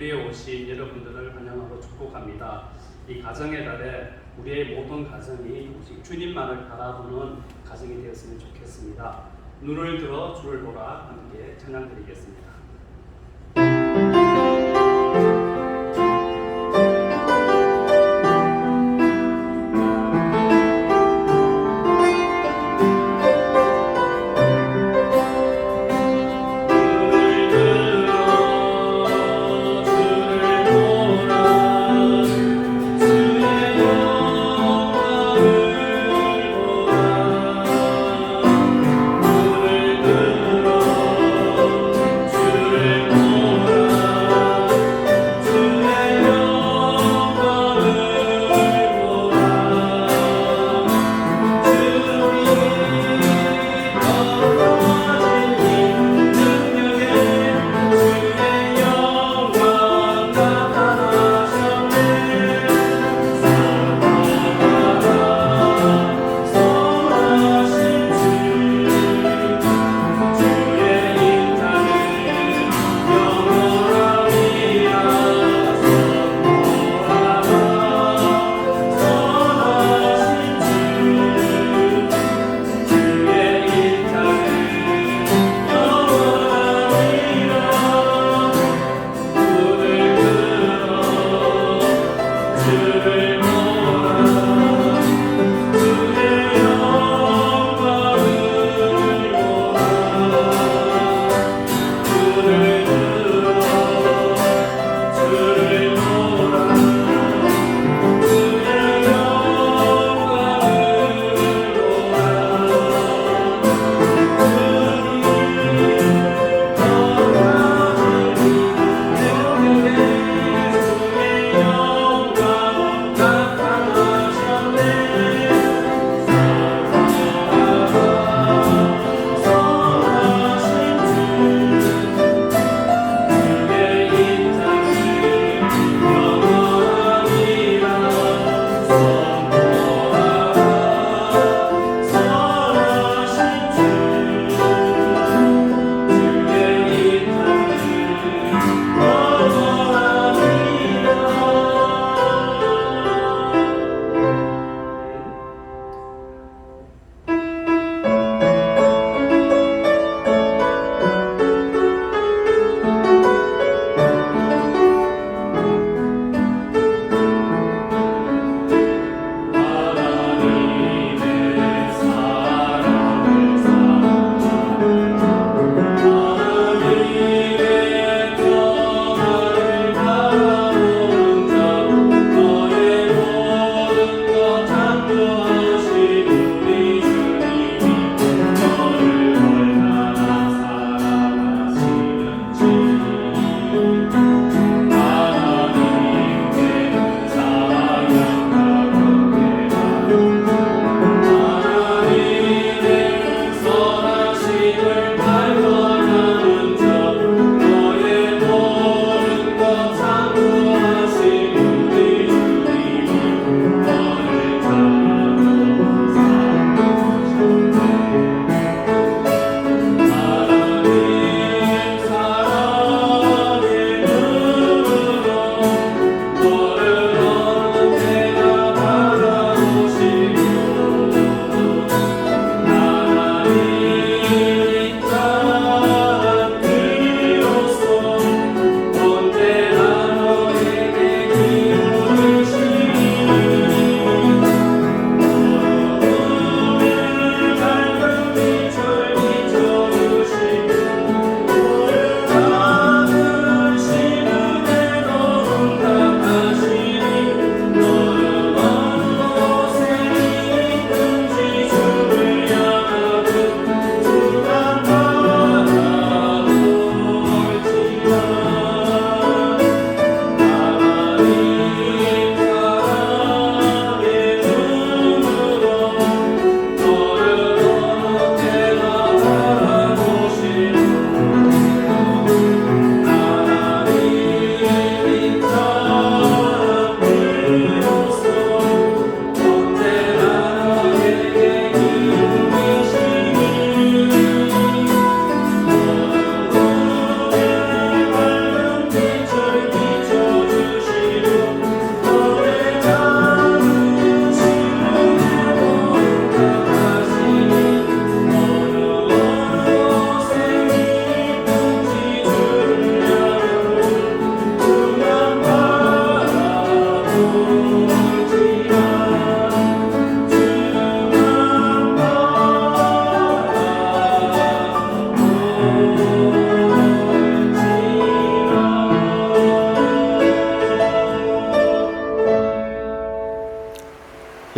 예배에 오신 여러분들을 환영하고 축복합니다. 이 가정의 달에 우리의 모든 가정이 오직 주님만을 바라보는 가정이 되었으면 좋겠습니다. 눈을 들어 주를 보라 함께 찬양드리겠습니다. 주를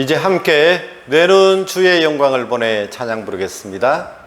이제 함께 뇌는 주의 영광을 보내 찬양 부르겠습니다.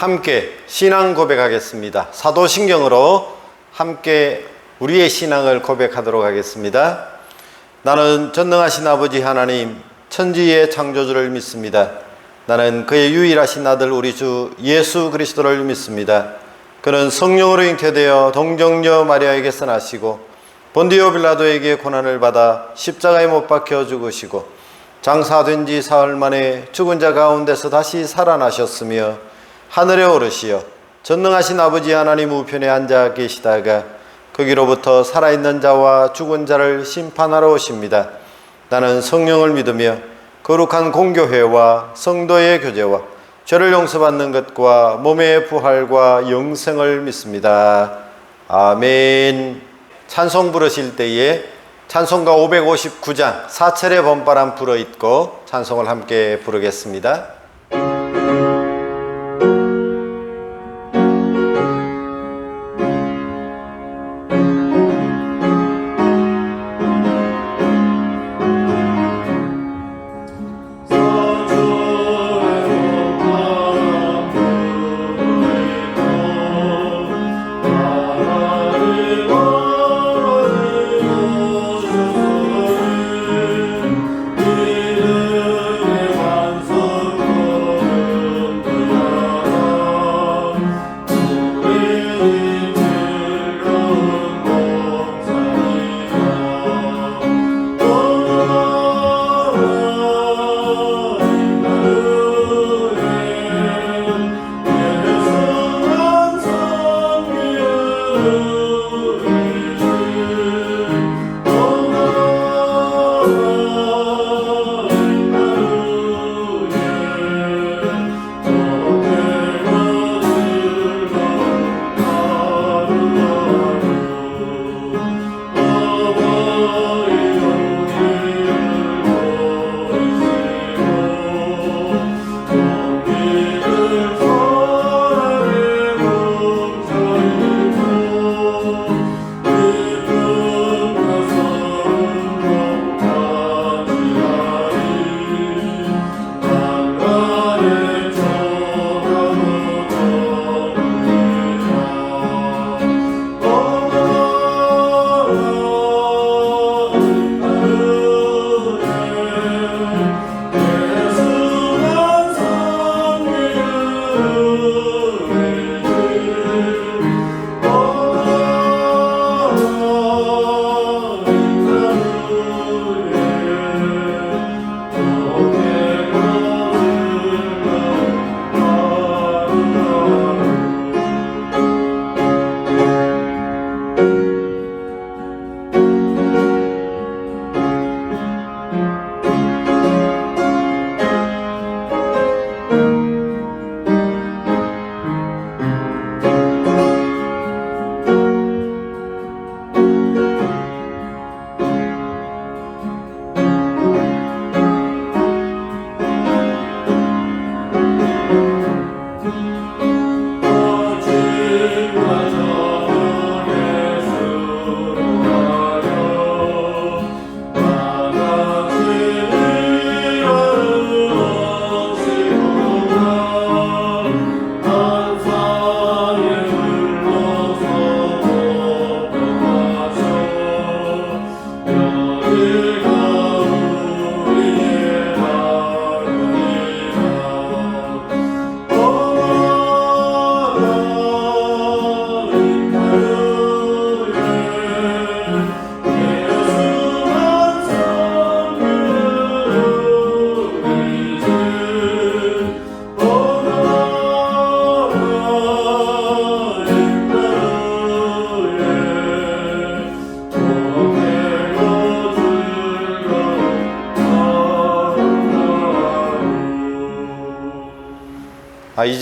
함께 신앙 고백하겠습니다. 사도신경으로 함께 우리의 신앙을 고백하도록 하겠습니다. 나는 전능하신 아버지 하나님 천지의 창조주를 믿습니다. 나는 그의 유일하신 아들 우리 주 예수 그리스도를 믿습니다. 그는 성령으로 잉태되어 동정녀 마리아에게서 나시고 본디오 빌라도에게 고난을 받아 십자가에 못 박혀 죽으시고 장사된 지 사흘 만에 죽은 자 가운데서 다시 살아나셨으며 하늘에 오르시어 전능하신 아버지 하나님 우편에 앉아 계시다가 거기로부터 살아있는 자와 죽은 자를 심판하러 오십니다. 나는 성령을 믿으며 거룩한 공교회와 성도의 교제와 죄를 용서받는 것과 몸의 부활과 영생을 믿습니다. 아멘. 찬송 부르실 때에 찬송가 559장 사철의 봄바람 불어있고 찬송을 함께 부르겠습니다. 이름의 완성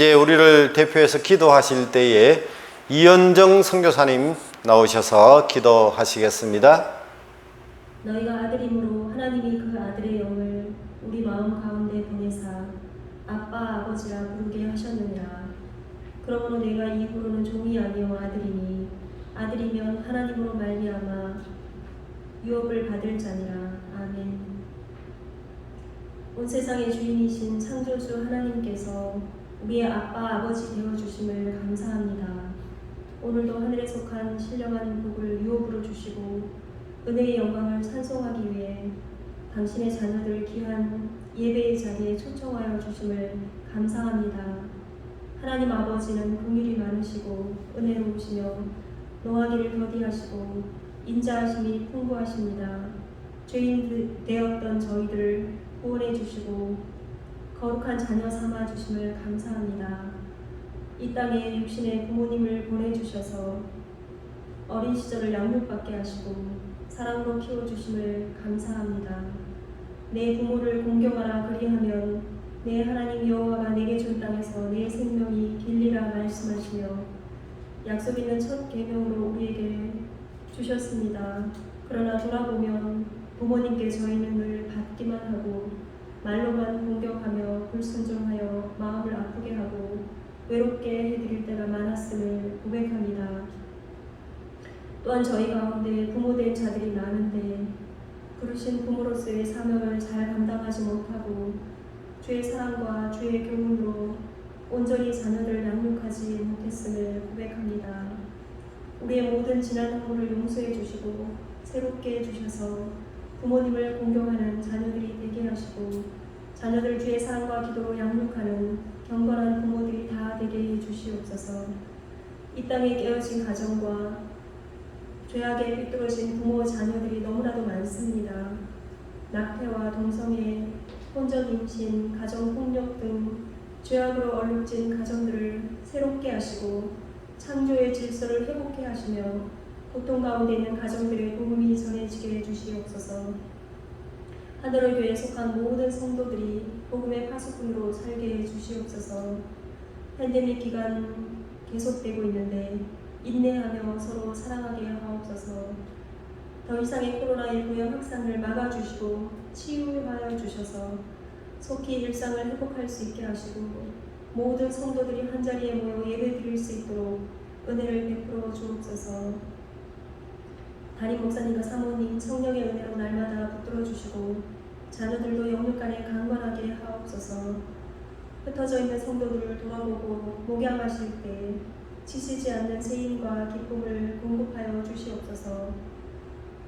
이제 우리를 대표해서 기도하실 때에 이현정 선교사님 나오셔서 기도하시겠습니다. 너희가 아들이므로 하나님이 그 아들의 영을 우리 마음 가운데 보내사 아빠 아버지라 부르게 하셨느니라. 그러므로 내가 이후로는 종이 아니요 아들이니 아들이면 하나님으로 말미암아 유업을 받을 자니라. 아멘. 온 세상의 주인이신 창조주 하나님께서 우리의 아빠 아버지 되어주심을 감사합니다. 오늘도 하늘에 속한 신령한 복을 유업으로 주시고 은혜의 영광을 찬송하기 위해 당신의 자녀들 귀한 예배의 자리에 초청하여 주심을 감사합니다. 하나님 아버지는 긍휼이 많으시고 은혜로우시며 노하기를 더디하시고 인자하심이 풍부하십니다. 죄인 되었던 저희들을 구원해 주시고 거룩한 자녀 삼아 주심을 감사합니다. 이 땅에 육신의 부모님을 보내주셔서 어린 시절을 양육받게 하시고 사랑으로 키워주심을 감사합니다. 내 부모를 공경하라 그리하면 내 하나님 여호와가 내게 준 땅에서 내 생명이 길리라 말씀하시며 약속 있는 첫 계명으로 우리에게 주셨습니다. 그러나 돌아보면 부모님께 저희는 늘 받기만 하고 말로만 공격하며 불순종하여 마음을 아프게 하고 외롭게 해드릴 때가 많았음을 고백합니다. 또한 저희 가운데 부모된 자들이 많은데 부르신 부모로서의 사명을 잘 감당하지 못하고 주의 사랑과 주의 교훈으로 온전히 자녀들을 양육하지 못했음을 고백합니다. 우리의 모든 지난 허물을 용서해 주시고 새롭게 해주셔서 부모님을 공경하는 자녀들이 되게 하시고 자녀들 주의 사랑과 기도로 양육하는 경건한 부모들이 다 되게 해 주시옵소서. 이 땅에 깨어진 가정과 죄악에 삐뚤어진 부모 자녀들이 너무나도 많습니다. 낙태와 동성애, 혼전 임신, 가정폭력 등 죄악으로 얼룩진 가정들을 새롭게 하시고 창조의 질서를 회복해 하시며 고통 가운데 있는 가정들의 복음이 전해지게 해주시옵소서. 하늘의 교회에 속한 모든 성도들이 복음의 파수꾼으로 살게 해주시옵소서. 팬데믹 기간 계속되고 있는데 인내하며 서로 사랑하게 하옵소서. 더 이상의 코로나19의 확산을 막아주시고 치유하여 주셔서 속히 일상을 회복할 수 있게 하시고 모든 성도들이 한자리에 모여 예배드릴 수 있도록 은혜를 베풀어 주옵소서. 담임 목사님과 사모님 성령의 은혜로 날마다 붙들어 주시고 자녀들도 영육간에 강건하게 하옵소서. 흩어져 있는 성도들을 돌아보고 목양하실 때 지치지 않는 세임과 기쁨을 공급하여 주시옵소서.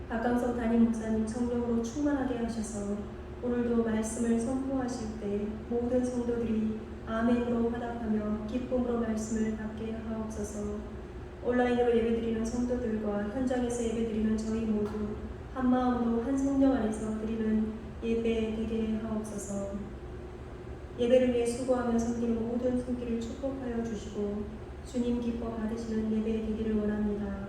박강성 담임 목사님 성령으로 충만하게 하셔서 오늘도 말씀을 선포하실 때 모든 성도들이 아멘으로 화답하며 기쁨으로 말씀을 받게 하옵소서. 온라인으로 예배드리는 성도들과 현장에서 예배드리는 저희 모두 한 마음으로 한 성령 안에서 드리는 예배 되게 하옵소서. 예배를 위해 수고하며 섬기는 모든 손길을 축복하여 주시고 주님 기뻐 받으시는 예배 되기를 원합니다.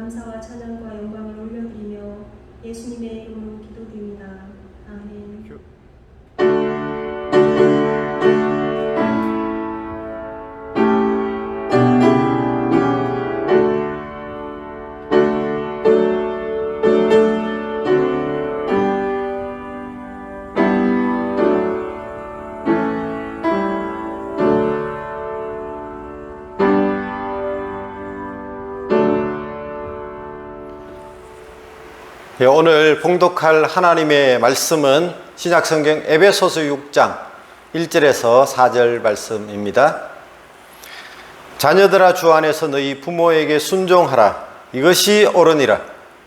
감사와 찬양과 영광을 올려드리며 예수님의 이름으로 기도드립니다. 아멘. 예, 오늘 봉독할 하나님의 말씀은 신약성경 에베소서 6장 1절에서 4절 말씀입니다. 자녀들아, 주 안에서 너희 부모에게 순종하라. 이것이 옳으니라.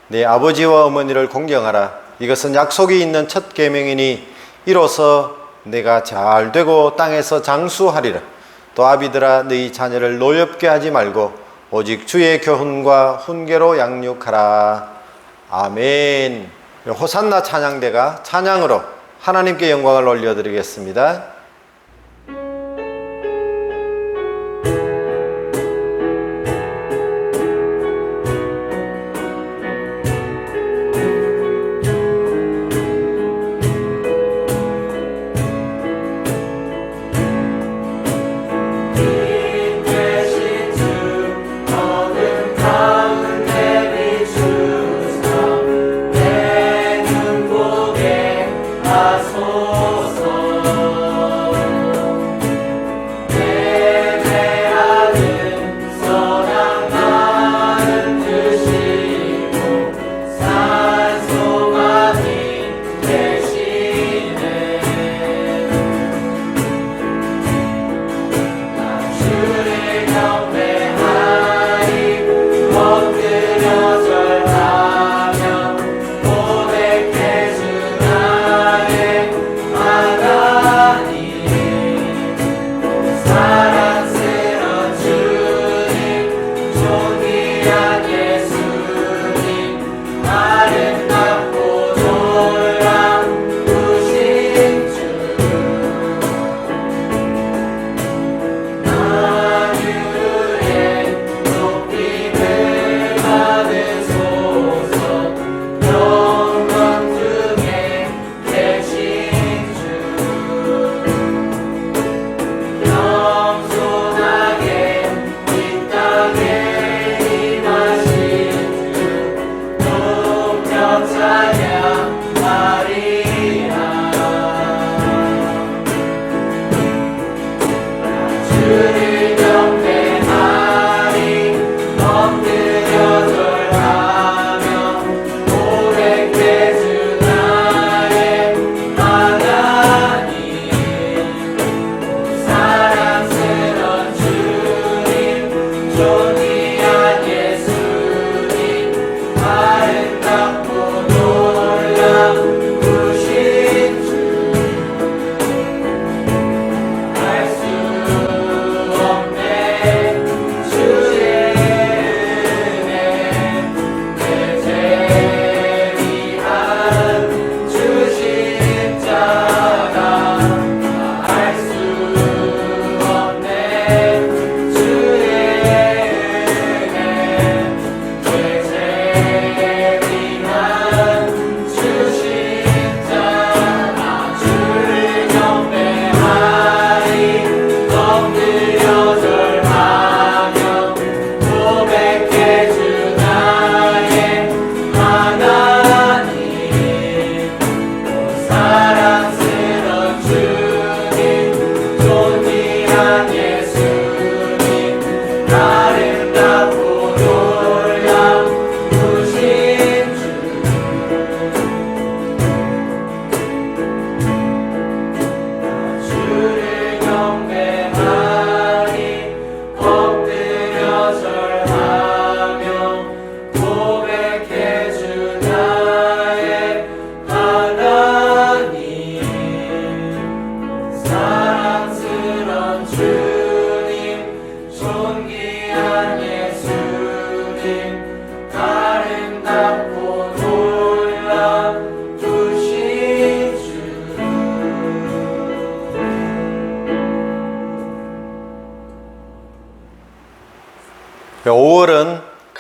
네 아버지와 어머니를 공경하라. 이것은 약속이 있는 첫 계명이니 이로써 내가 잘 되고 땅에서 장수하리라. 또 아비들아, 너희 자녀를 노엽게 하지 말고 오직 주의 교훈과 훈계로 양육하라. 아멘. 호산나 찬양대가 찬양으로 하나님께 영광을 올려드리겠습니다.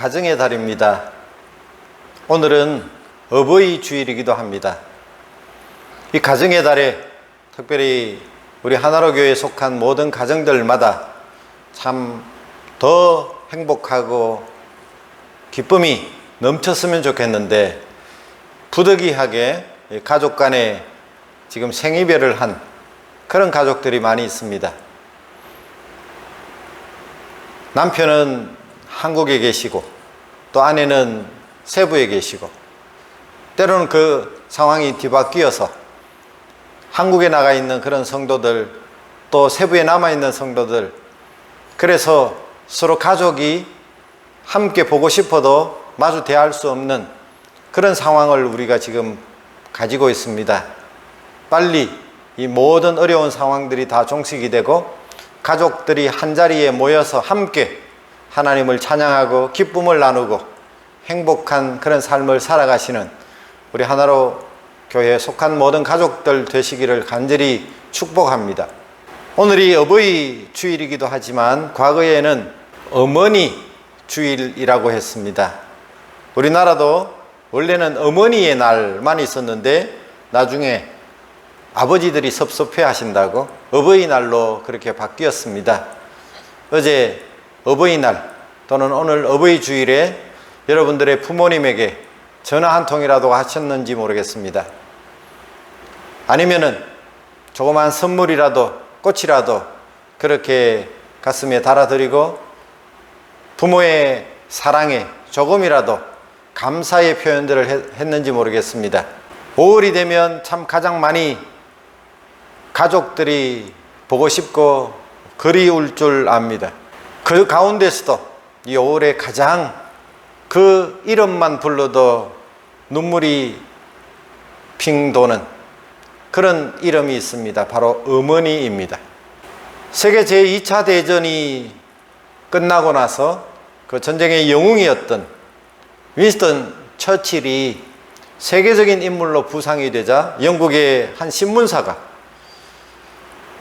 가정의 달입니다. 오늘은 어버이 주일이기도 합니다. 이 가정의 달에 특별히 우리 하나로 교회에 속한 모든 가정들마다 참 더 행복하고 기쁨이 넘쳤으면 좋겠는데, 부득이하게 가족 간에 지금 생이별을 한 그런 가족들이 많이 있습니다. 남편은 한국에 계시고 또 아내는 세부에 계시고, 때로는 그 상황이 뒤바뀌어서 한국에 나가 있는 그런 성도들, 또 세부에 남아 있는 성도들, 그래서 서로 가족이 함께 보고 싶어도 마주 대할 수 없는 그런 상황을 우리가 지금 가지고 있습니다. 빨리 이 모든 어려운 상황들이 다 종식이 되고 가족들이 한자리에 모여서 함께 하나님을 찬양하고 기쁨을 나누고 행복한 그런 삶을 살아가시는 우리 하나로 교회에 속한 모든 가족들 되시기를 간절히 축복합니다. 오늘이 어버이 주일이기도 하지만 과거에는 어머니 주일이라고 했습니다. 우리나라도 원래는 어머니의 날만 있었는데 나중에 아버지들이 섭섭해 하신다고 어버이날로 그렇게 바뀌었습니다. 어제 어버이날 또는 오늘 어버이 주일에 여러분들의 부모님에게 전화 한 통이라도 하셨는지 모르겠습니다. 아니면은 조그만 선물이라도 꽃이라도 그렇게 가슴에 달아드리고 부모의 사랑에 조금이라도 감사의 표현들을 했는지 모르겠습니다. 5월이 되면 참 가장 많이 가족들이 보고 싶고 그리울 줄 압니다. 그 가운데서도 이 5월에 가장 그 이름만 불러도 눈물이 핑 도는 그런 이름이 있습니다. 바로 어머니입니다. 세계 제2차 대전이 끝나고 나서 그 전쟁의 영웅이었던 윈스턴 처칠이 세계적인 인물로 부상이 되자 영국의 한 신문사가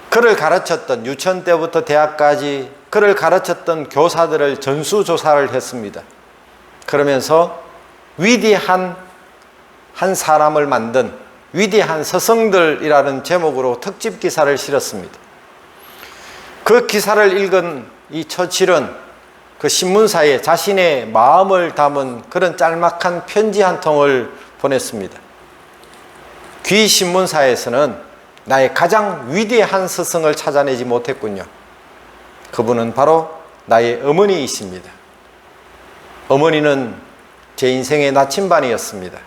그를 가르쳤던, 유치원 때부터 대학까지 그를 가르쳤던 교사들을 전수조사를 했습니다. 그러면서 위대한 한 사람을 만든 위대한 서성들이라는 제목으로 특집 기사를 실었습니다. 그 기사를 읽은 이 처칠은 그 신문사에 자신의 마음을 담은 그런 짤막한 편지 한 통을 보냈습니다. 귀 신문사에서는 나의 가장 위대한 스승을 찾아내지 못했군요. 그분은 바로 나의 어머니이십니다. 어머니는 제 인생의 나침반이었습니다.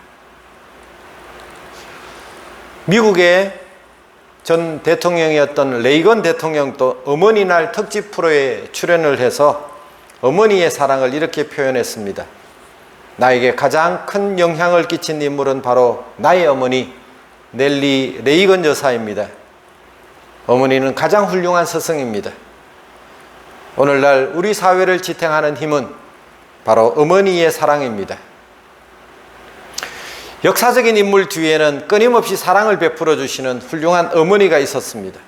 미국의 전 대통령이었던 레이건 대통령도 어머니날 특집 프로에 출연을 해서 어머니의 사랑을 이렇게 표현했습니다. 나에게 가장 큰 영향을 끼친 인물은 바로 나의 어머니 넬리 레이건 여사입니다. 어머니는 가장 훌륭한 스승입니다. 오늘날 우리 사회를 지탱하는 힘은 바로 어머니의 사랑입니다. 역사적인 인물 뒤에는 끊임없이 사랑을 베풀어 주시는 훌륭한 어머니가 있었습니다.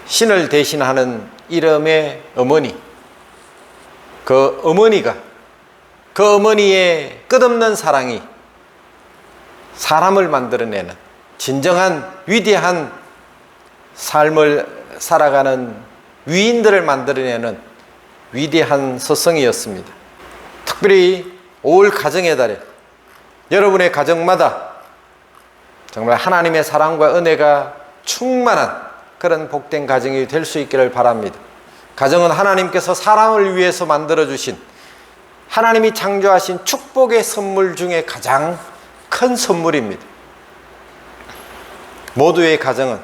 신을 대신하는 이름의 어머니, 그 어머니가, 그 어머니의 끝없는 사랑이 사람을 만들어내는 진정한 위대한 삶을 살아가는 위인들을 만들어내는 위대한 스승이었습니다. 특별히 5월 가정의 달에 여러분의 가정마다 정말 하나님의 사랑과 은혜가 충만한 그런 복된 가정이 될 수 있기를 바랍니다. 가정은 하나님께서 사람을 위해서 만들어주신, 하나님이 창조하신 축복의 선물 중에 가장 큰 선물입니다. 모두의 가정은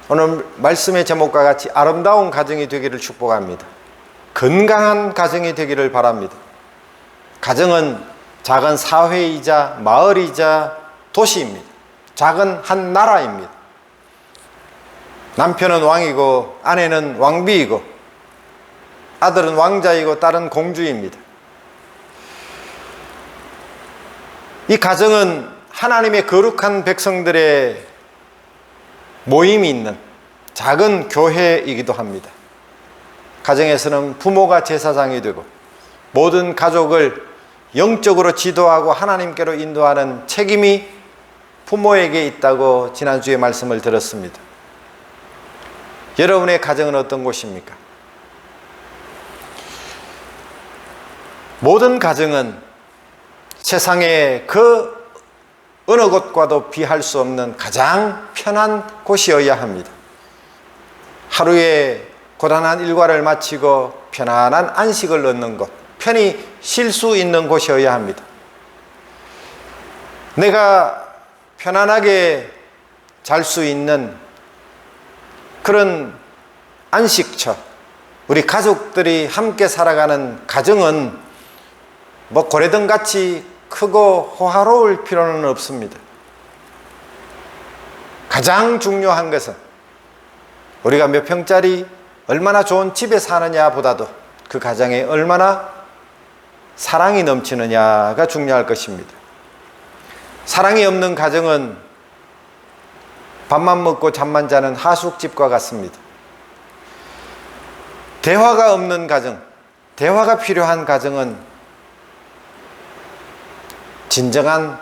오늘 말씀의 제목과 같이 아름다운 가정이 되기를 축복합니다. 건강한 가정이 되기를 바랍니다. 가정은 작은 사회이자 마을이자 도시입니다. 작은 한 나라입니다. 남편은 왕이고 아내는 왕비이고 아들은 왕자이고 딸은 공주입니다. 이 가정은 하나님의 거룩한 백성들의 모임이 있는 작은 교회이기도 합니다. 가정에서는 부모가 제사장이 되고 모든 가족을 영적으로 지도하고 하나님께로 인도하는 책임이 부모에게 있다고 지난주에 말씀을 들었습니다. 여러분의 가정은 어떤 곳입니까? 모든 가정은 세상의 그 어느 곳과도 비할 수 없는 가장 편한 곳이어야 합니다. 하루에 고단한 일과를 마치고 편안한 안식을 얻는 곳, 편히 쉴 수 있는 곳이어야 합니다. 내가 편안하게 잘 수 있는 그런 안식처, 우리 가족들이 함께 살아가는 가정은 뭐 고래등같이 크고 호화로울 필요는 없습니다. 가장 중요한 것은 우리가 몇 평짜리 얼마나 좋은 집에 사느냐 보다도 그 가정에 얼마나 사랑이 넘치느냐가 중요할 것입니다. 사랑이 없는 가정은 밥만 먹고 잠만 자는 하숙집과 같습니다. 대화가 없는 가정, 대화가 필요한 가정은 진정한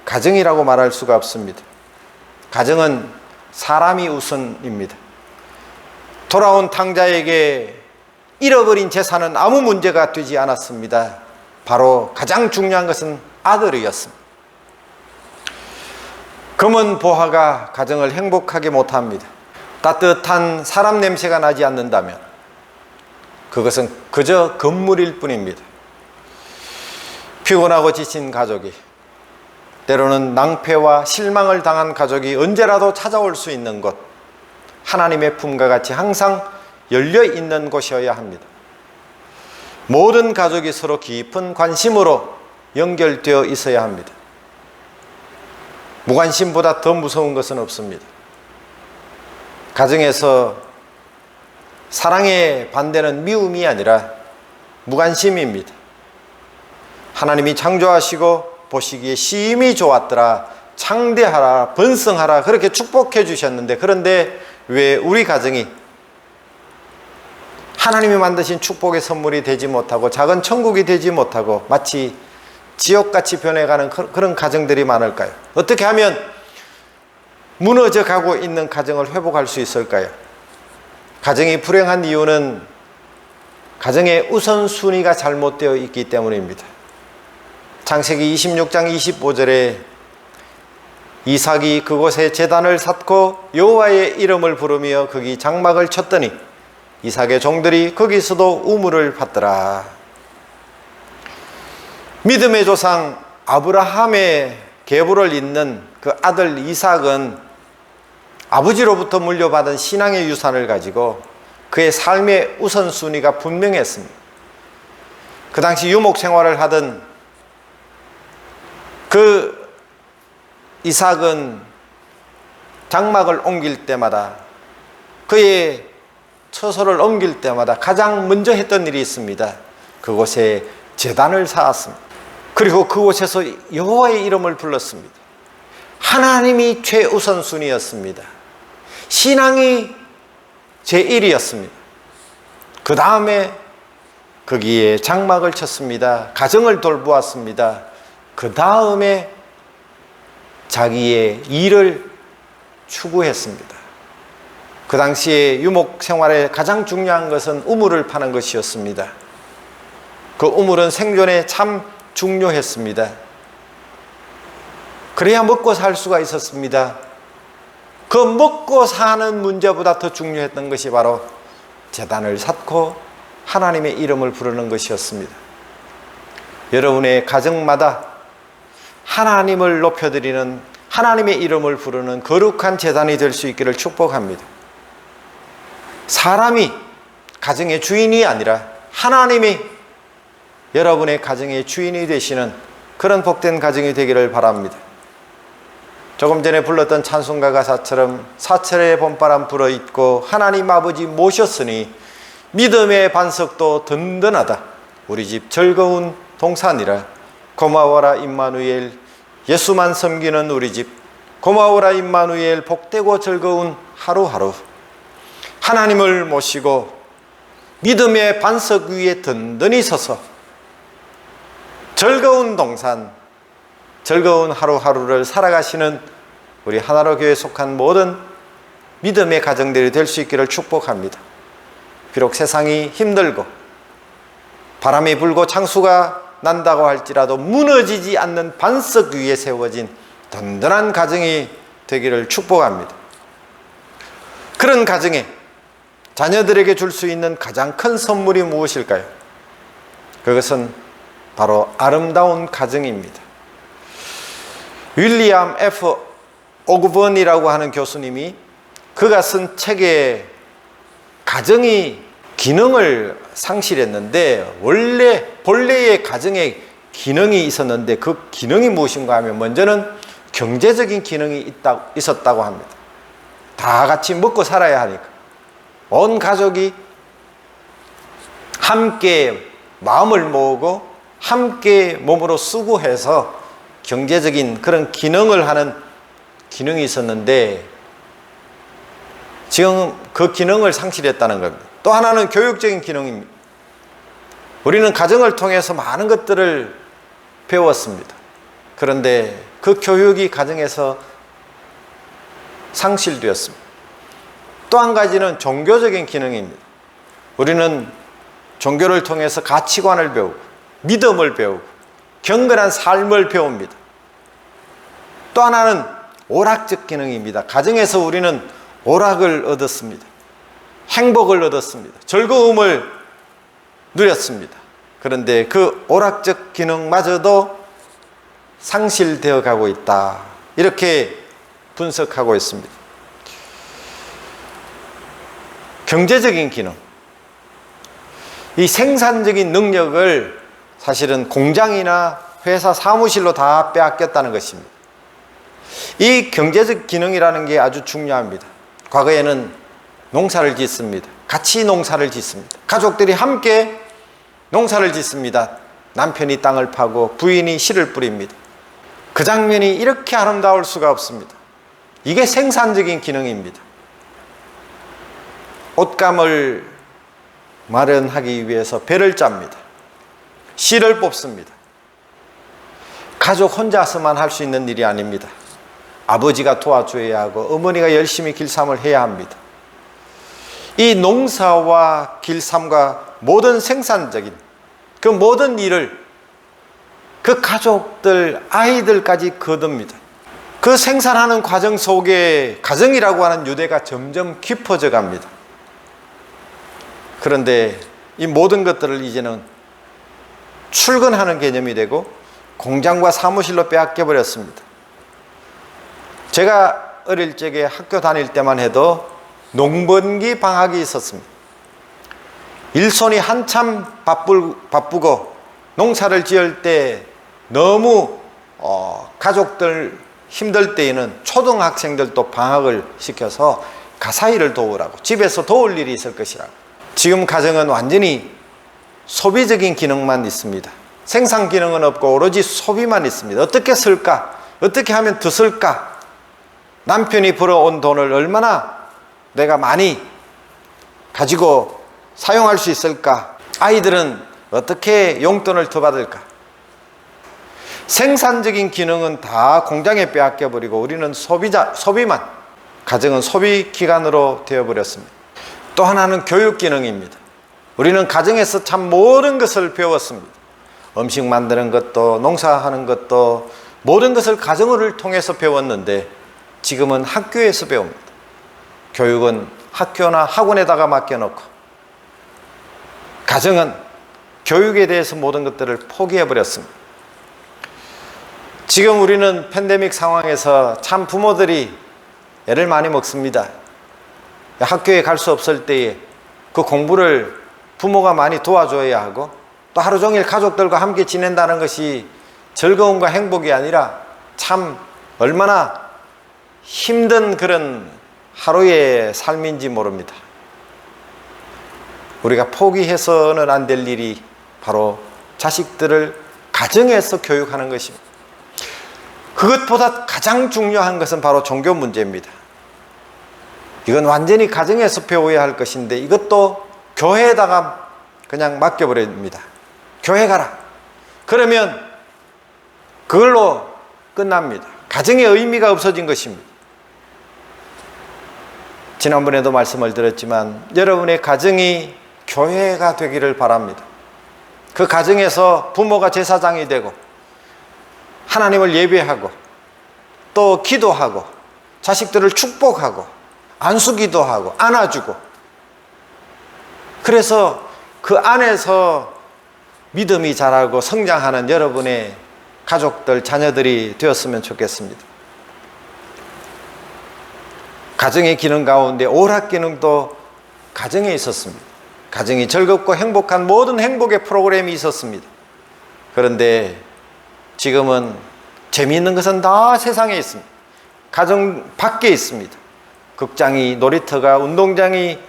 가정이라고 말할 수가 없습니다. 가정은 사람이 우선입니다. 돌아온 탕자에게 잃어버린 재산은 아무 문제가 되지 않았습니다. 바로 가장 중요한 것은 아들이었습니다. 검은 보화가 가정을 행복하게 못합니다. 따뜻한 사람 냄새가 나지 않는다면 그것은 그저 건물일 뿐입니다. 피곤하고 지친 가족이, 때로는 낭패와 실망을 당한 가족이 언제라도 찾아올 수 있는 곳, 하나님의 품과 같이 항상 열려 있는 곳이어야 합니다. 모든 가족이 서로 깊은 관심으로 연결되어 있어야 합니다. 무관심보다 더 무서운 것은 없습니다. 가정에서 사랑의 반대는 미움이 아니라 무관심입니다. 하나님이 창조하시고 보시기에 심히 좋았더라, 창대하라, 번성하라, 그렇게 축복해 주셨는데, 그런데 왜 우리 가정이 하나님이 만드신 축복의 선물이 되지 못하고 작은 천국이 되지 못하고 마치 지옥같이 변해가는 그런 가정들이 많을까요? 어떻게 하면 무너져 가고 있는 가정을 회복할 수 있을까요? 가정이 불행한 이유는 가정의 우선순위가 잘못되어 있기 때문입니다. 창세기 26장 25절에 이삭이 그곳에 제단을 쌓고 여호와의 이름을 부르며 거기 장막을 쳤더니 이삭의 종들이 거기서도 우물을 팠더라. 믿음의 조상 아브라함의 계보를 잇는 그 아들 이삭은 아버지로부터 물려받은 신앙의 유산을 가지고 그의 삶의 우선순위가 분명했습니다. 그 당시 유목 생활을 하던 그 이삭은 장막을 옮길 때마다, 그의 처소를 옮길 때마다 가장 먼저 했던 일이 있습니다. 그곳에 제단을 쌓았습니다. 그리고 그곳에서 여호와의 이름을 불렀습니다. 하나님이 최우선순위였습니다. 신앙이 제1이었습니다. 그 다음에 거기에 장막을 쳤습니다. 가정을 돌보았습니다. 그 다음에 자기의 일을 추구했습니다. 그 당시에 유목 생활에 가장 중요한 것은 우물을 파는 것이었습니다. 그 우물은 생존에 참 중요했습니다. 그래야 먹고 살 수가 있었습니다. 그 먹고 사는 문제보다 더 중요했던 것이 바로 제단을 쌓고 하나님의 이름을 부르는 것이었습니다. 여러분의 가정마다 하나님을 높여드리는, 하나님의 이름을 부르는 거룩한 제단이 될 수 있기를 축복합니다. 사람이 가정의 주인이 아니라 하나님이 여러분의 가정의 주인이 되시는 그런 복된 가정이 되기를 바랍니다. 조금 전에 불렀던 찬송가 가사처럼 사철의 봄바람 불어있고 하나님 아버지 모셨으니 믿음의 반석도 든든하다. 우리 집 즐거운 동산이라. 고마워라 임마누엘, 예수만 섬기는 우리 집. 고마워라 임마누엘, 복되고 즐거운 하루하루. 하나님을 모시고 믿음의 반석 위에 든든히 서서 즐거운 동산, 즐거운 하루하루를 살아가시는 우리 하나로 교회에 속한 모든 믿음의 가정들이 될 수 있기를 축복합니다. 비록 세상이 힘들고 바람이 불고 창수가 난다고 할지라도 무너지지 않는 반석 위에 세워진 든든한 가정이 되기를 축복합니다. 그런 가정에 자녀들에게 줄 수 있는 가장 큰 선물이 무엇일까요? 그것은 바로 아름다운 가정입니다. 윌리엄 F. 오그번이라고 하는 교수님이 그가 쓴 책에 가정이 기능을 상실했는데 원래 본래의 가정에 기능이 있었는데 그 기능이 무엇인가 하면 먼저는 경제적인 기능이 있었다고 합니다. 다 같이 먹고 살아야 하니까 온 가족이 함께 마음을 모으고 함께 몸으로 수고해서 경제적인 그런 기능을 하는 기능이 있었는데 지금 그 기능을 상실했다는 겁니다. 또 하나는 교육적인 기능입니다. 우리는 가정을 통해서 많은 것들을 배웠습니다. 그런데 그 교육이 가정에서 상실되었습니다. 또 한 가지는 종교적인 기능입니다. 우리는 종교를 통해서 가치관을 배우고 믿음을 배우고 경건한 삶을 배웁니다. 또 하나는 오락적 기능입니다. 가정에서 우리는 오락을 얻었습니다. 행복을 얻었습니다. 즐거움을 누렸습니다. 그런데 그 오락적 기능마저도 상실되어 가고 있다. 이렇게 분석하고 있습니다. 경제적인 기능, 이 생산적인 능력을 사실은 공장이나 회사 사무실로 다 빼앗겼다는 것입니다. 이 경제적 기능이라는 게 아주 중요합니다. 과거에는 농사를 짓습니다. 같이 농사를 짓습니다. 가족들이 함께 농사를 짓습니다. 남편이 땅을 파고 부인이 씨를 뿌립니다. 그 장면이 이렇게 아름다울 수가 없습니다. 이게 생산적인 기능입니다. 옷감을 마련하기 위해서 배를 짭니다. 씨를 뽑습니다. 가족 혼자서만 할 수 있는 일이 아닙니다. 아버지가 도와줘야 하고 어머니가 열심히 길쌈을 해야 합니다. 이 농사와 길쌈과 모든 생산적인 그 모든 일을 그 가족들, 아이들까지 거둡니다. 그 생산하는 과정 속에 가정이라고 하는 유대가 점점 깊어져 갑니다. 그런데 이 모든 것들을 이제는 출근하는 개념이 되고 공장과 사무실로 빼앗겨 버렸습니다. 제가 어릴 적에 학교 다닐 때만 해도 농번기 방학이 있었습니다. 일손이 한참 바쁘고 농사를 지을 때 너무 가족들 힘들 때에는 초등학생들도 방학을 시켜서 가사일을 도우라고, 집에서 도울 일이 있을 것이라고. 지금 가정은 완전히 소비적인 기능만 있습니다. 생산 기능은 없고 오로지 소비만 있습니다. 어떻게 쓸까? 어떻게 하면 더 쓸까? 남편이 벌어온 돈을 얼마나 내가 많이 가지고 사용할 수 있을까? 아이들은 어떻게 용돈을 더 받을까? 생산적인 기능은 다 공장에 빼앗겨 버리고 우리는 소비만, 가정은 소비 기관으로 되어버렸습니다. 또 하나는 교육 기능입니다. 우리는 가정에서 참 모든 것을 배웠습니다. 음식 만드는 것도 농사하는 것도 모든 것을 가정을 통해서 배웠는데 지금은 학교에서 배웁니다. 교육은 학교나 학원에다가 맡겨놓고 가정은 교육에 대해서 모든 것들을 포기해버렸습니다. 지금 우리는 팬데믹 상황에서 참 부모들이 애를 많이 먹습니다. 학교에 갈 수 없을 때에 그 공부를 부모가 많이 도와줘야 하고 또 하루 종일 가족들과 함께 지낸다는 것이 즐거움과 행복이 아니라 참 얼마나 힘든 그런 하루의 삶인지 모릅니다. 우리가 포기해서는 안 될 일이 바로 자식들을 가정에서 교육하는 것입니다. 그것보다 가장 중요한 것은 바로 종교 문제입니다. 이건 완전히 가정에서 배워야 할 것인데 이것도 교회에다가 그냥 맡겨버립니다. 교회 가라. 그러면 그걸로 끝납니다. 가정의 의미가 없어진 것입니다. 지난번에도 말씀을 드렸지만 여러분의 가정이 교회가 되기를 바랍니다. 그 가정에서 부모가 제사장이 되고 하나님을 예배하고 또 기도하고 자식들을 축복하고 안수기도하고 안아주고, 그래서 그 안에서 믿음이 자라고 성장하는 여러분의 가족들, 자녀들이 되었으면 좋겠습니다. 가정의 기능 가운데 오락 기능도 가정에 있었습니다. 가정이 즐겁고 행복한 모든 행복의 프로그램이 있었습니다. 그런데 지금은 재미있는 것은 다 세상에 있습니다. 가정 밖에 있습니다. 극장이, 놀이터가, 운동장이,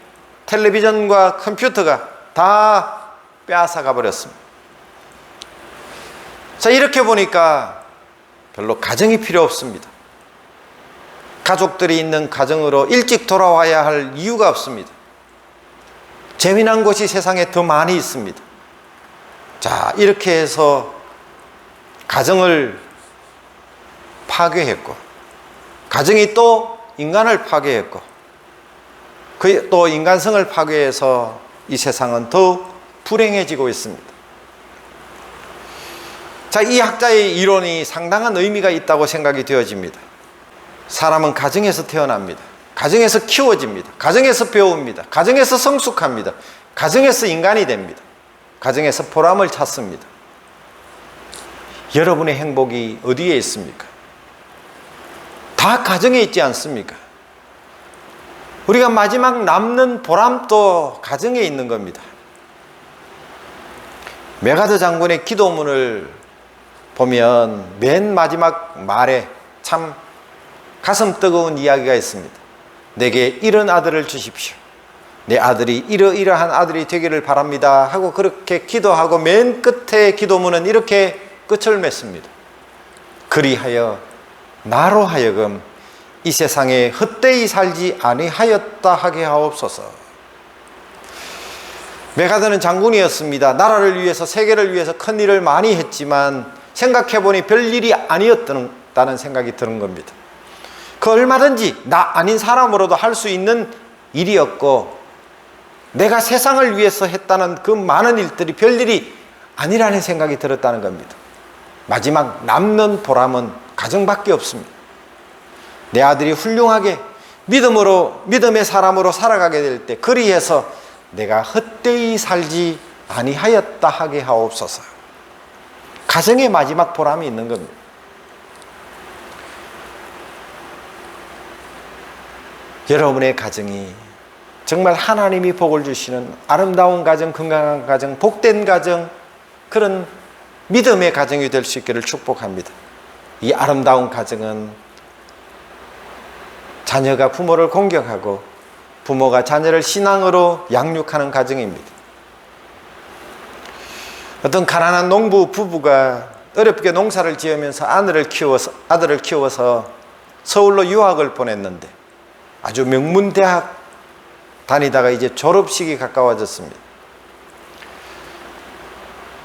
텔레비전과 컴퓨터가 다 빼앗아가 버렸습니다. 자, 이렇게 보니까 별로 가정이 필요 없습니다. 가족들이 있는 가정으로 일찍 돌아와야 할 이유가 없습니다. 재미난 곳이 세상에 더 많이 있습니다. 자, 이렇게 해서 가정을 파괴했고, 가정이 또 인간을 파괴했고, 또 인간성을 파괴해서 이 세상은 더 불행해지고 있습니다. 자, 이 학자의 이론이 상당한 의미가 있다고 생각이 되어집니다. 사람은 가정에서 태어납니다. 가정에서 키워집니다. 가정에서 배웁니다. 가정에서 성숙합니다. 가정에서 인간이 됩니다. 가정에서 보람을 찾습니다. 여러분의 행복이 어디에 있습니까? 다 가정에 있지 않습니까? 우리가 마지막 남는 보람도 가정에 있는 겁니다. 메가드 장군의 기도문을 보면 맨 마지막 말에 참 가슴 뜨거운 이야기가 있습니다. 내게 이런 아들을 주십시오. 내 아들이 이러이러한 아들이 되기를 바랍니다 하고 그렇게 기도하고 맨 끝에 기도문은 이렇게 끝을 맺습니다. 그리하여 나로 하여금 이 세상에 헛되이 살지 아니하였다 하게 하옵소서. 메가드는 장군이었습니다. 나라를 위해서, 세계를 위해서 큰 일을 많이 했지만 생각해보니 별일이 아니었다는 생각이 드는 겁니다. 그 얼마든지 나 아닌 사람으로도 할 수 있는 일이었고, 내가 세상을 위해서 했다는 그 많은 일들이 별일이 아니라는 생각이 들었다는 겁니다. 마지막 남는 보람은 가정밖에 없습니다. 내 아들이 훌륭하게 믿음의 사람으로 살아가게 될 때, 그리해서 내가 헛되이 살지 아니하였다 하게 하옵소서. 가정의 마지막 보람이 있는 겁니다. 여러분의 가정이 정말 하나님이 복을 주시는 아름다운 가정, 건강한 가정, 복된 가정, 그런 믿음의 가정이 될 수 있기를 축복합니다. 이 아름다운 가정은 자녀가 부모를 공경하고 부모가 자녀를 신앙으로 양육하는 가정입니다. 어떤 가난한 농부 부부가 어렵게 농사를 지으면서 아들을 키워서 서울로 유학을 보냈는데 아주 명문대학 다니다가 이제 졸업식이 가까워졌습니다.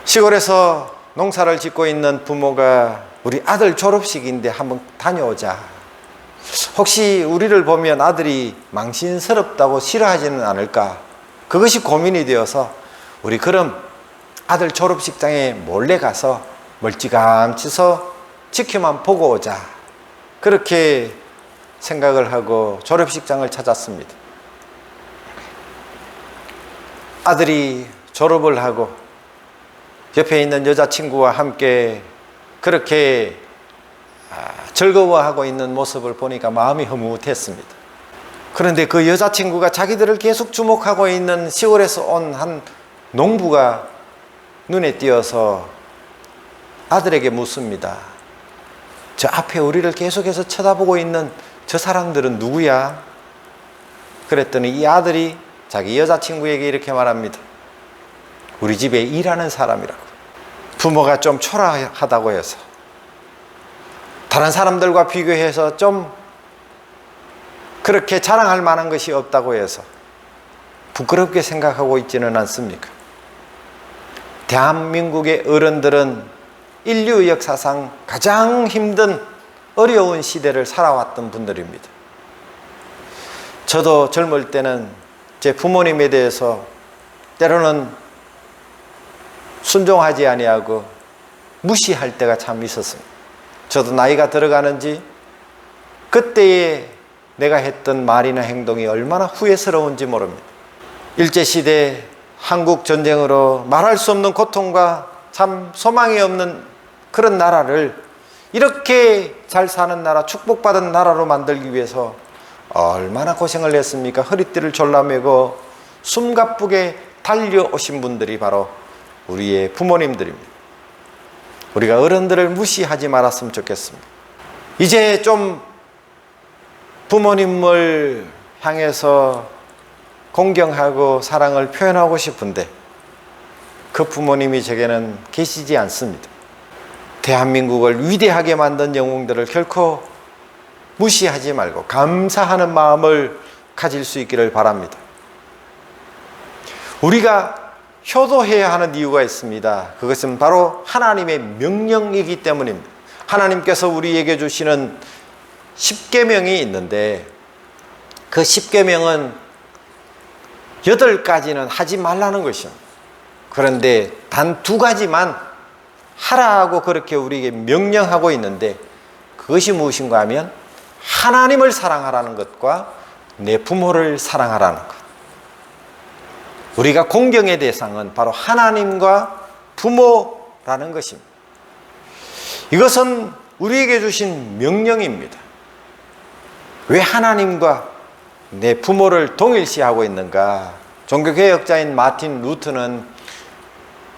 시골에서 농사를 짓고 있는 부모가 우리 아들 졸업식인데 한번 다녀오자. 혹시 우리를 보면 아들이 망신스럽다고 싫어하지는 않을까? 그것이 고민이 되어서 우리 그럼 아들 졸업식장에 몰래 가서 멀찌감치서 지켜만 보고 오자. 그렇게 생각을 하고 졸업식장을 찾았습니다. 아들이 졸업을 하고 옆에 있는 여자친구와 함께 그렇게 즐거워하고 있는 모습을 보니까 마음이 흐뭇했습니다. 그런데 그 여자친구가 자기들을 계속 주목하고 있는 시골에서 온 한 농부가 눈에 띄어서 아들에게 묻습니다. 저 앞에 우리를 계속해서 쳐다보고 있는 저 사람들은 누구야? 그랬더니 이 아들이 자기 여자친구에게 이렇게 말합니다. 우리 집에 일하는 사람이라고. 부모가 좀 초라하다고 해서, 다른 사람들과 비교해서 좀 그렇게 자랑할 만한 것이 없다고 해서 부끄럽게 생각하고 있지는 않습니까? 대한민국의 어른들은 인류 역사상 가장 힘든 어려운 시대를 살아왔던 분들입니다. 저도 젊을 때는 제 부모님에 대해서 때로는 순종하지 아니하고 무시할 때가 참 있었습니다. 저도 나이가 들어가는지 그때의 내가 했던 말이나 행동이 얼마나 후회스러운지 모릅니다. 일제시대 한국 전쟁으로 말할 수 없는 고통과 참 소망이 없는 그런 나라를 이렇게 잘 사는 나라, 축복받은 나라로 만들기 위해서 얼마나 고생을 했습니까? 허리띠를 졸라매고 숨가쁘게 달려오신 분들이 바로 우리의 부모님들입니다. 우리가 어른들을 무시하지 말았으면 좋겠습니다. 이제 좀 부모님을 향해서 공경하고 사랑을 표현하고 싶은데 그 부모님이 제게는 계시지 않습니다. 대한민국을 위대하게 만든 영웅들을 결코 무시하지 말고 감사하는 마음을 가질 수 있기를 바랍니다. 우리가 효도해야 하는 이유가 있습니다. 그것은 바로 하나님의 명령이기 때문입니다. 하나님께서 우리에게 주시는 10계명이 있는데 그 10계명은 8가지는 하지 말라는 것입니다. 그런데 단 2가지만 하라고 그렇게 우리에게 명령하고 있는데 그것이 무엇인가 하면 하나님을 사랑하라는 것과 내 부모를 사랑하라는 것. 우리가 공경의 대상은 바로 하나님과 부모라는 것입니다. 이것은 우리에게 주신 명령입니다. 왜 하나님과 내 부모를 동일시하고 있는가? 종교개혁자인 마틴 루터는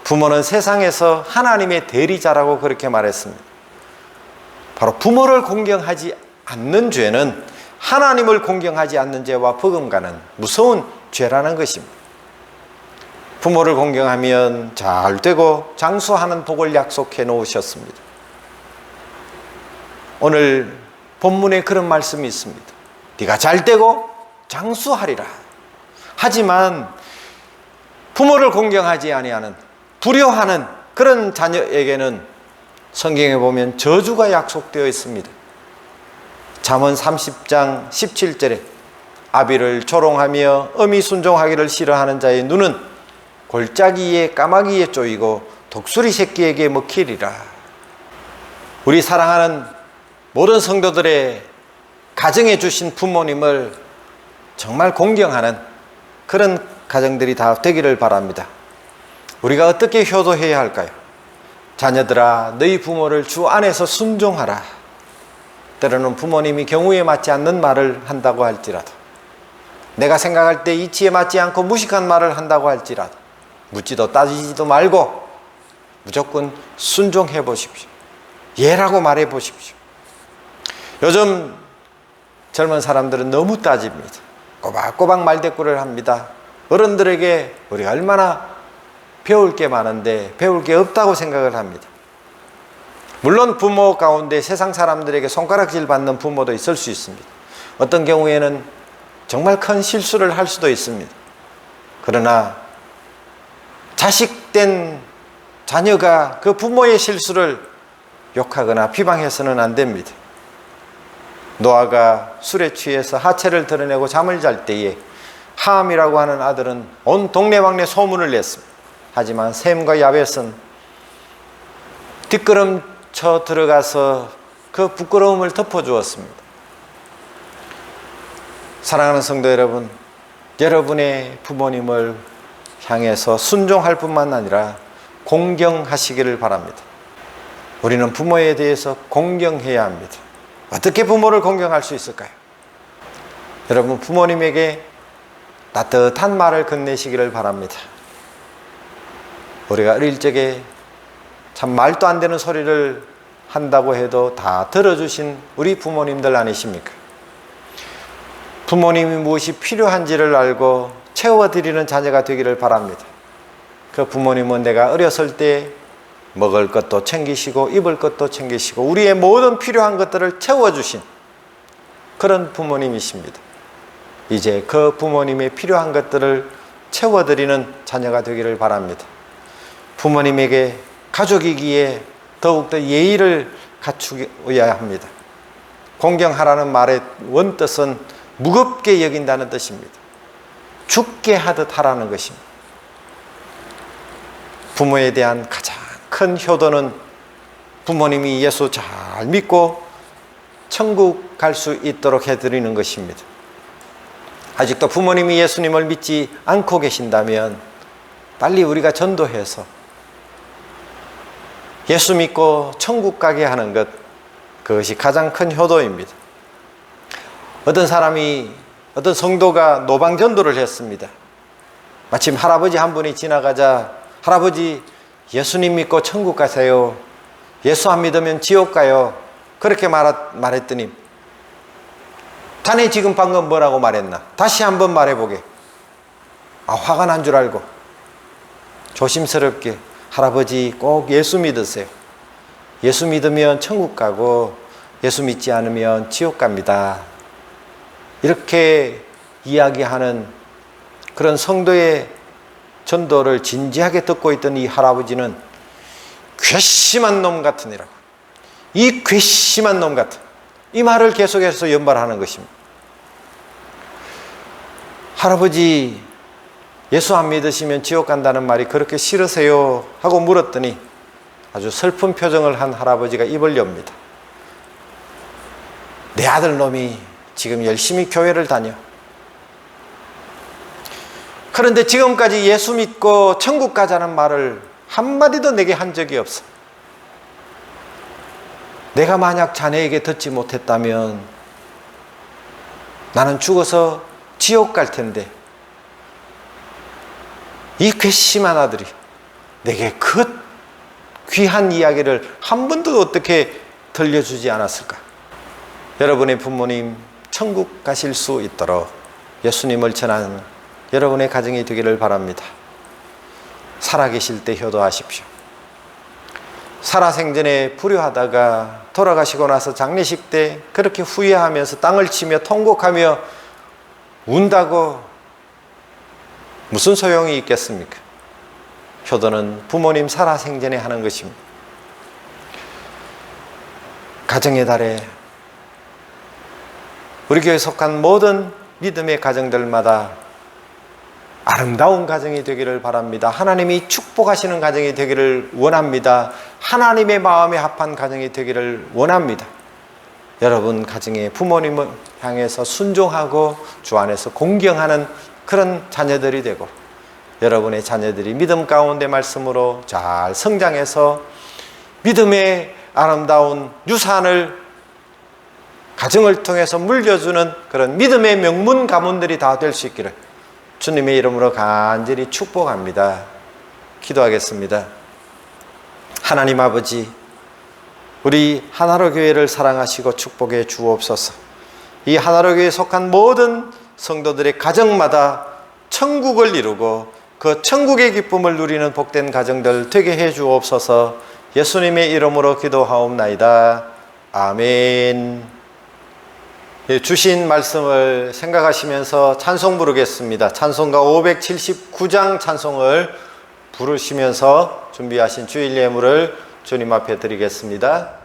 부모는 세상에서 하나님의 대리자라고 그렇게 말했습니다. 바로 부모를 공경하지 않는 죄는 하나님을 공경하지 않는 죄와 버금가는 무서운 죄라는 것입니다. 부모를 공경하면 잘 되고 장수하는 복을 약속해 놓으셨습니다. 오늘 본문에 그런 말씀이 있습니다. 네가 잘 되고 장수하리라. 하지만 부모를 공경하지 아니하는 불효하는 그런 자녀에게는 성경에 보면 저주가 약속되어 있습니다. 잠언 30장 17절에 아비를 조롱하며 어미 순종하기를 싫어하는 자의 눈은 골짜기에 까마귀에 쪼이고 독수리 새끼에게 먹히리라. 우리 사랑하는 모든 성도들의 가정에 주신 부모님을 정말 공경하는 그런 가정들이 다 되기를 바랍니다. 우리가 어떻게 효도해야 할까요? 자녀들아, 너희 부모를 주 안에서 순종하라. 때로는 부모님이 경우에 맞지 않는 말을 한다고 할지라도, 내가 생각할 때 이치에 맞지 않고 무식한 말을 한다고 할지라도 묻지도 따지지도 말고 무조건 순종해 보십시오. 예라고 말해 보십시오. 요즘 젊은 사람들은 너무 따집니다. 꼬박꼬박 말대꾸를 합니다. 어른들에게 우리가 얼마나 배울 게 많은데 배울 게 없다고 생각을 합니다. 물론 부모 가운데 세상 사람들에게 손가락질 받는 부모도 있을 수 있습니다. 어떤 경우에는 정말 큰 실수를 할 수도 있습니다. 그러나 자식된 자녀가 그 부모의 실수를 욕하거나 비방해서는 안 됩니다. 노아가 술에 취해서 하체를 드러내고 잠을 잘 때에 함이라고 하는 아들은 온 동네방네 소문을 냈습니다. 하지만 셈과 야벳은 뒷걸음쳐 들어가서 그 부끄러움을 덮어주었습니다. 사랑하는 성도 여러분, 여러분의 부모님을 향해서 순종할 뿐만 아니라 공경하시기를 바랍니다. 우리는 부모에 대해서 공경해야 합니다. 어떻게 부모를 공경할 수 있을까요? 여러분, 부모님에게 따뜻한 말을 건네시기를 바랍니다. 우리가 어릴 적에 참 말도 안 되는 소리를 한다고 해도 다 들어주신 우리 부모님들 아니십니까? 부모님이 무엇이 필요한지를 알고 채워드리는 자녀가 되기를 바랍니다. 그 부모님은 내가 어렸을 때 먹을 것도 챙기시고 입을 것도 챙기시고 우리의 모든 필요한 것들을 채워주신 그런 부모님이십니다. 이제 그 부모님의 필요한 것들을 채워드리는 자녀가 되기를 바랍니다. 부모님에게 가족이기에 더욱더 예의를 갖추어야 합니다. 공경하라는 말의 원뜻은 무겁게 여긴다는 뜻입니다. 죽게 하듯 하라는 것입니다. 부모에 대한 가장 큰 효도는 부모님이 예수 잘 믿고 천국 갈 수 있도록 해드리는 것입니다. 아직도 부모님이 예수님을 믿지 않고 계신다면 빨리 우리가 전도해서 예수 믿고 천국 가게 하는 것, 그것이 가장 큰 효도입니다. 어떤 성도가 노방전도를 했습니다. 마침 할아버지 한 분이 지나가자, 할아버지 예수님 믿고 천국 가세요. 예수 안 믿으면 지옥 가요. 그렇게 말했더니, 자네 지금 방금 뭐라고 말했나? 다시 한번 말해보게. 화가 난 줄 알고 조심스럽게, 할아버지 꼭 예수 믿으세요. 예수 믿으면 천국 가고 예수 믿지 않으면 지옥 갑니다. 이렇게 이야기하는 그런 성도의 전도를 진지하게 듣고 있던 이 할아버지는 괘씸한 놈 같으니라고, 이 괘씸한 놈 같은, 이 말을 계속해서 연발하는 것입니다. 할아버지 예수 안 믿으시면 지옥 간다는 말이 그렇게 싫으세요? 하고 물었더니 아주 슬픈 표정을 한 할아버지가 입을 엽니다. 내 아들 놈이 지금 열심히 교회를 다녀. 그런데 지금까지 예수 믿고 천국 가자는 말을 한마디도 내게 한 적이 없어. 내가 만약 자네에게 듣지 못했다면 나는 죽어서 지옥 갈 텐데, 이 괘씸한 아들이 내게 그 귀한 이야기를 한 번도 어떻게 들려주지 않았을까? 여러분의 부모님 천국 가실 수 있도록 예수님을 전하는 여러분의 가정이 되기를 바랍니다. 살아계실 때 효도하십시오. 살아생전에 불효하다가 돌아가시고 나서 장례식 때 그렇게 후회하면서 땅을 치며 통곡하며 운다고 무슨 소용이 있겠습니까? 효도는 부모님 살아생전에 하는 것입니다. 가정의 달에 우리 교회에 속한 모든 믿음의 가정들마다 아름다운 가정이 되기를 바랍니다. 하나님이 축복하시는 가정이 되기를 원합니다. 하나님의 마음에 합한 가정이 되기를 원합니다. 여러분 가정에 부모님을 향해서 순종하고 주 안에서 공경하는 그런 자녀들이 되고, 여러분의 자녀들이 믿음 가운데 말씀으로 잘 성장해서 믿음의 아름다운 유산을 가정을 통해서 물려주는 그런 믿음의 명문 가문들이 다 될 수 있기를 주님의 이름으로 간절히 축복합니다. 기도하겠습니다. 하나님 아버지, 우리 하나로 교회를 사랑하시고 축복해 주옵소서. 이 하나로 교회에 속한 모든 성도들의 가정마다 천국을 이루고 그 천국의 기쁨을 누리는 복된 가정들 되게 해 주옵소서. 예수님의 이름으로 기도하옵나이다. 아멘. 주신 말씀을 생각하시면서 찬송 부르겠습니다. 찬송가 579장 찬송을 부르시면서 준비하신 주일 예물을 주님 앞에 드리겠습니다.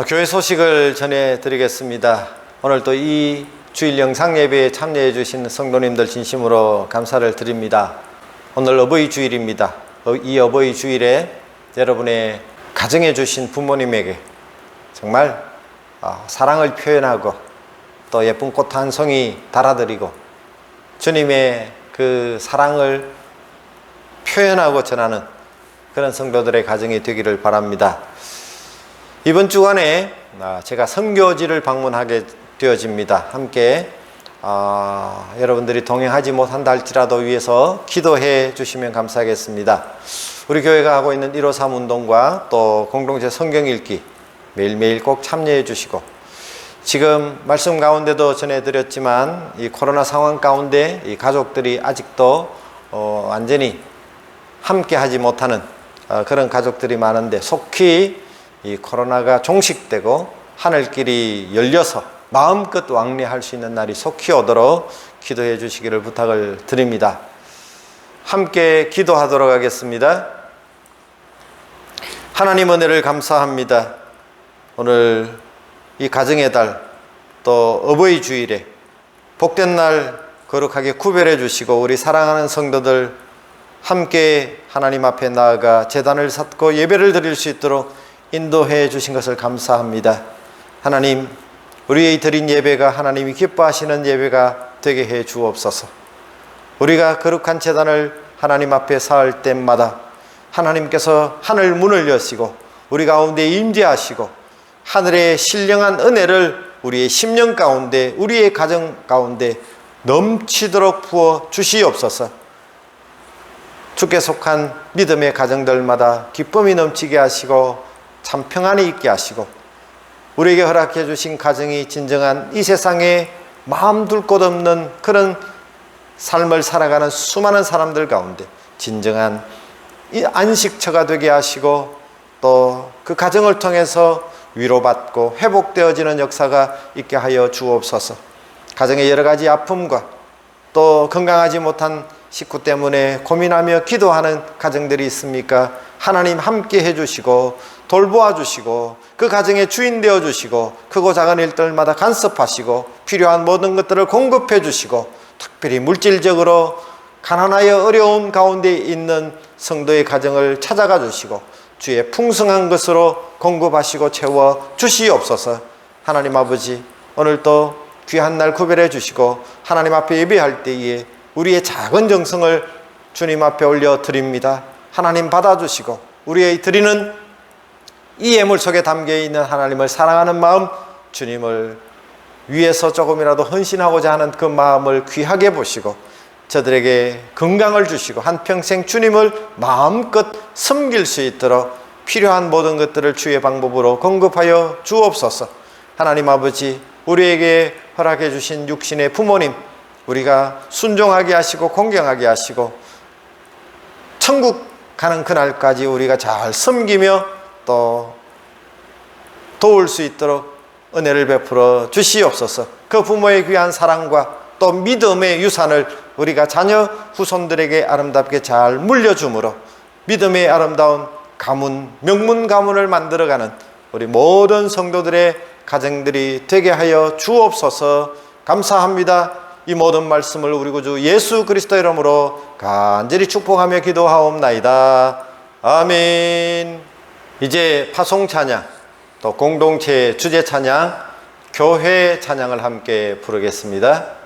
교회 소식을 전해드리겠습니다. 오늘 또 이 주일 영상 예배에 참여해 주신 성도님들 진심으로 감사를 드립니다. 오늘 어버이 주일입니다. 이 어버이 주일에 여러분의 가정해 주신 부모님에게 정말 사랑을 표현하고 또 예쁜 꽃 한 송이 달아드리고 주님의 그 사랑을 표현하고 전하는 그런 성도들의 가정이 되기를 바랍니다. 이번 주간에 제가 선교지를 방문하게 되어집니다. 함께 여러분들이 동행하지 못한다 할지라도 위해서 기도해 주시면 감사하겠습니다. 우리 교회가 하고 있는 153 운동과 또 공동체 성경 읽기 매일매일 꼭 참여해 주시고, 지금 말씀 가운데도 전해드렸지만 이 코로나 상황 가운데 이 가족들이 아직도 완전히 함께 하지 못하는 그런 가족들이 많은데, 속히 이 코로나가 종식되고 하늘길이 열려서 마음껏 왕래할 수 있는 날이 속히 오도록 기도해 주시기를 부탁을 드립니다. 함께 기도하도록 하겠습니다. 하나님 은혜를 감사합니다. 오늘 이 가정의 달, 또 어버이 주일에 복된 날 거룩하게 구별해 주시고 우리 사랑하는 성도들 함께 하나님 앞에 나아가 제단을 쌓고 예배를 드릴 수 있도록 인도해 주신 것을 감사합니다. 하나님, 우리의 드린 예배가 하나님이 기뻐하시는 예배가 되게 해 주옵소서. 우리가 거룩한 제단을 하나님 앞에 쌓을 때마다 하나님께서 하늘 문을 여시고 우리 가운데 임재하시고 하늘의 신령한 은혜를 우리의 심령 가운데, 우리의 가정 가운데 넘치도록 부어 주시옵소서. 주께 속한 믿음의 가정들마다 기쁨이 넘치게 하시고 참 평안이 있게 하시고, 우리에게 허락해 주신 가정이 진정한 이 세상에 마음 둘 곳 없는 그런 삶을 살아가는 수많은 사람들 가운데 진정한 이 안식처가 되게 하시고, 또 그 가정을 통해서 위로받고 회복되어지는 역사가 있게 하여 주옵소서. 가정의 여러 가지 아픔과 또 건강하지 못한 식구 때문에 고민하며 기도하는 가정들이 있습니까? 하나님 함께 해주시고 돌보아 주시고 그 가정의 주인 되어 주시고 크고 작은 일들마다 간섭하시고 필요한 모든 것들을 공급해 주시고, 특별히 물질적으로 가난하여 어려운 가운데 있는 성도의 가정을 찾아가 주시고 주의 풍성한 것으로 공급하시고 채워 주시옵소서. 하나님 아버지, 오늘도 귀한 날 구별해 주시고 하나님 앞에 예배할 때에 우리의 작은 정성을 주님 앞에 올려 드립니다. 하나님 받아주시고 우리의 드리는 이 예물 속에 담겨있는 하나님을 사랑하는 마음, 주님을 위해서 조금이라도 헌신하고자 하는 그 마음을 귀하게 보시고 저들에게 건강을 주시고 한평생 주님을 마음껏 섬길 수 있도록 필요한 모든 것들을 주의 방법으로 공급하여 주옵소서. 하나님 아버지, 우리에게 허락해 주신 육신의 부모님, 우리가 순종하게 하시고 공경하게 하시고 천국 가는 그날까지 우리가 잘 섬기며 또 도울 수 있도록 은혜를 베풀어 주시옵소서. 그 부모의 귀한 사랑과 또 믿음의 유산을 우리가 자녀 후손들에게 아름답게 잘 물려줌으로 믿음의 아름다운 가문, 명문 가문을 만들어가는 우리 모든 성도들의 가정들이 되게 하여 주옵소서. 감사합니다. 이 모든 말씀을 우리 구주 예수 그리스도 이름으로 간절히 축복하며 기도하옵나이다. 아멘. 이제 파송 찬양, 또 공동체 주제 찬양, 교회 찬양을 함께 부르겠습니다.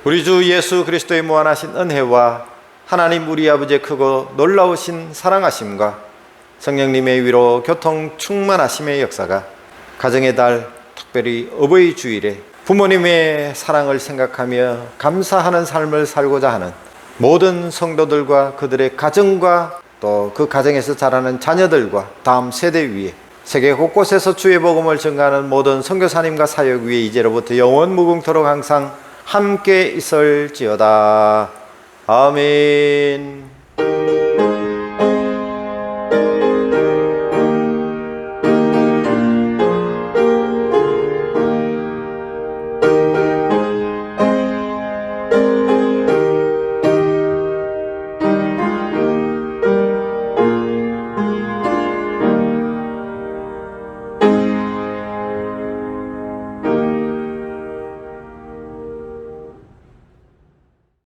우리 주 예수 그리스도의 무한하신 은혜와 하나님 우리 아버지의 크고 놀라우신 사랑하심과 성령님의 위로 교통 충만하심의 역사가 가정의 달, 특별히 어버이 주일에 부모님의 사랑을 생각하며 감사하는 삶을 살고자 하는 모든 성도들과 그들의 가정과 또 그 가정에서 자라는 자녀들과 다음 세대 위에 세계 곳곳에서 주의 복음을 전가하는 모든 선교사님과 사역 위에 이제로부터 영원 무궁토록 항상 함께 있을지어다. 아멘.